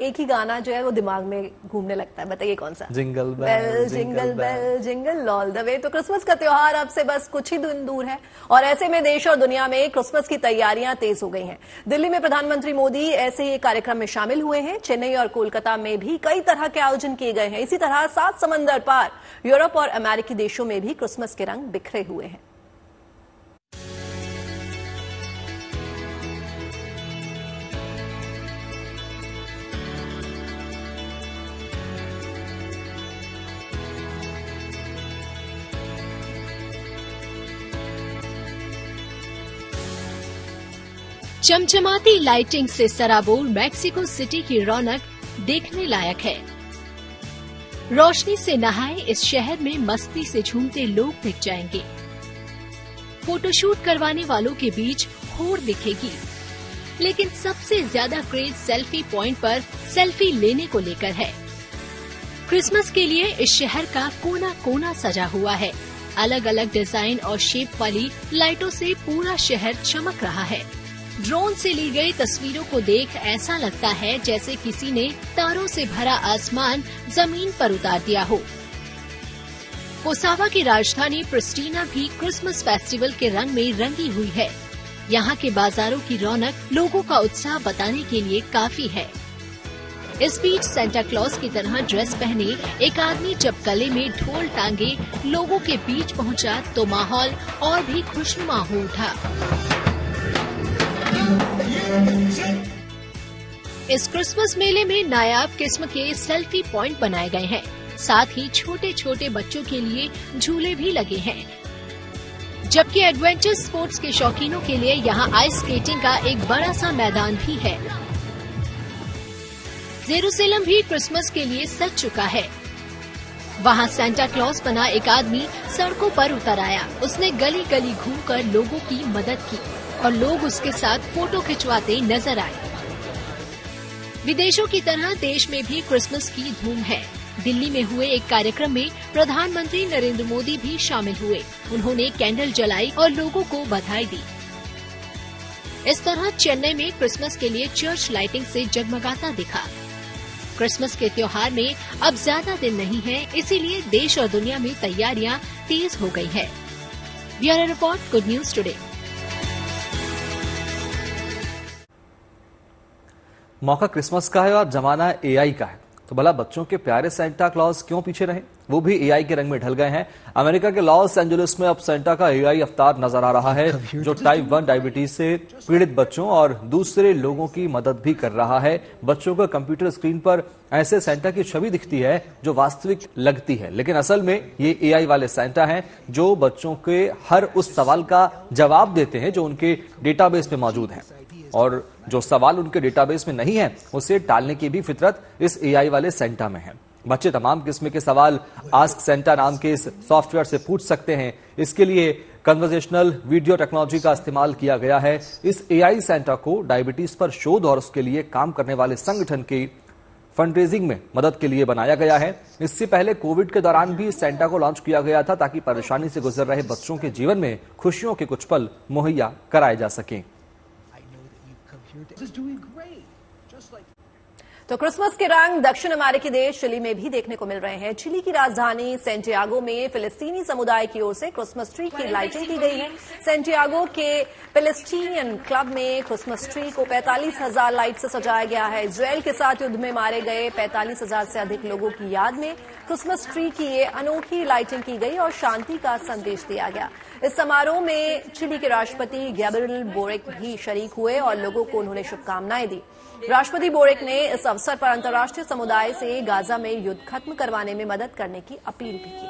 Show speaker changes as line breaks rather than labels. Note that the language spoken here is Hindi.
एक ही गाना जो है वो दिमाग में घूमने लगता है। बताइए कौन सा?
Jingle bell
jingle bell jingle all the way. तो क्रिसमस का त्योहार अब से बस कुछ ही दिन दूर है और ऐसे में देश और दुनिया में क्रिसमस की तैयारियां तेज हो गई हैं। दिल्ली में प्रधानमंत्री मोदी ऐसे ही कार्यक्रम में शामिल हुए हैं। चेन्नई और कोलकाता में भी कई तरह के आयोजन किए गए हैं। इसी तरह 7 समंदर पार यूरोप और अमेरिकी देशों में भी क्रिसमस के रंग बिखरे हुए हैं।
चमचमाती लाइटिंग से सराबोर मैक्सिको सिटी की रौनक देखने लायक है। रोशनी से नहाए इस शहर में मस्ती से झूमते लोग दिख जाएंगे। फोटोशूट करवाने वालों के बीच होड़ दिखेगी, लेकिन सबसे ज्यादा क्रेज सेल्फी पॉइंट पर सेल्फी लेने को लेकर है। क्रिसमस के लिए इस शहर का कोना कोना सजा हुआ है। अलग अलग डिजाइन और शेप वाली लाइटों से पूरा शहर चमक रहा है। ड्रोन से ली गई तस्वीरों को देख ऐसा लगता है जैसे किसी ने तारों से भरा आसमान जमीन पर उतार दिया हो। कोसावा की राजधानी प्रिस्टीना भी क्रिसमस फेस्टिवल के रंग में रंगी हुई है। यहाँ के बाजारों की रौनक लोगों का उत्साह बताने के लिए काफी है। इस बीच सेंटा क्लॉज की तरह ड्रेस पहने एक आदमी जब गले में ढोल टांगे लोगों के बीच पहुँचा तो माहौल और भी खुशनुमा हो उठा। इस क्रिसमस मेले में नायाब किस्म के सेल्फी पॉइंट बनाए गए हैं। साथ ही छोटे छोटे बच्चों के लिए झूले भी लगे हैं, जबकि एडवेंचर स्पोर्ट्स के शौकीनों के लिए यहाँ आइस स्केटिंग का एक बड़ा सा मैदान भी है। जेरूसलम भी क्रिसमस के लिए सज चुका है। वहाँ सेंटा क्लॉज बना एक आदमी सड़कों पर उतर आया। उसने गली गली घूमकर लोगों की मदद की और लोग उसके साथ फोटो खिंचवाते नजर आए। विदेशों की तरह देश में भी क्रिसमस की धूम है। दिल्ली में हुए एक कार्यक्रम में प्रधानमंत्री नरेंद्र मोदी भी शामिल हुए। उन्होंने कैंडल जलाई और लोगों को बधाई दी। इस तरह चेन्नई में क्रिसमस के लिए चर्च लाइटिंग से जगमगाता दिखा। क्रिसमस के त्योहार में अब ज्यादा दिन नहीं है, इसीलिए देश और दुनिया में तैयारियां तेज हो गई है। Bureau report, good news today.
मौका क्रिसमस का है और जमाना एआई का है, तो भला बच्चों के प्यारे सेंटा क्लॉज क्यों पीछे रहे? वो भी एआई के रंग में ढल गए हैं। अमेरिका के लॉस एंजलिस में अब सेंटा का एआई अवतार नजर आ रहा है, जो टाइप 1 डायबिटीज से पीड़ित बच्चों और दूसरे लोगों की मदद भी कर रहा है। बच्चों को कंप्यूटर स्क्रीन पर ऐसे सेंटा की छवि दिखती है जो वास्तविक लगती है, लेकिन असल में ये एआई वाले सेंटा हैं जो बच्चों के हर उस सवाल का जवाब देते हैं जो उनके डेटाबेस में मौजूद है, और जो सवाल उनके डेटाबेस में नहीं है उसे टालने की भी फितरत इस एआई वाले सेंटा में है। बच्चे तमाम किस्म के सवाल आस्क सेंटा नाम के इस सॉफ्टवेयर से पूछ सकते हैं। इसके लिए कन्वर्सेशनल वीडियो टेक्नोलॉजी का इस्तेमाल किया गया है। इस एआई सेंटा को डायबिटीज पर शोध और उसके लिए काम करने वाले संगठन की फंडरेजिंग में मदद के लिए बनाया गया है। इससे पहले कोविड के दौरान भी इस सेंटा को लॉन्च किया गया था ताकि परेशानी से गुजर रहे बच्चों के जीवन में खुशियों के कुछ पल मुहैया कराए जा सकें।
तो क्रिसमस के रंग दक्षिण अमेरिकी देश चिली में भी देखने को मिल रहे हैं। चिली की राजधानी सेंटियागो में फिलिस्तीनी समुदाय की ओर से क्रिसमस ट्री की लाइटिंग की गई है। सेंटियागो के पैलेस्टीनियन क्लब में क्रिसमस ट्री को 45,000 लाइट से सजाया गया है। इजराइल के साथ युद्ध में मारे गए 45,000 से अधिक लोगों की याद में क्रिसमस ट्री की ये अनोखी लाइटिंग की गई और शांति का संदेश दिया गया। इस समारोह में चिली के राष्ट्रपति गैब्रिएल बोरिक भी शरीक हुए और लोगों को उन्होंने शुभकामनाएं दी। राष्ट्रपति बोरिक ने इस अवसर पर अंतर्राष्ट्रीय समुदाय से गाजा में युद्ध खत्म करवाने में मदद करने की अपील भी की।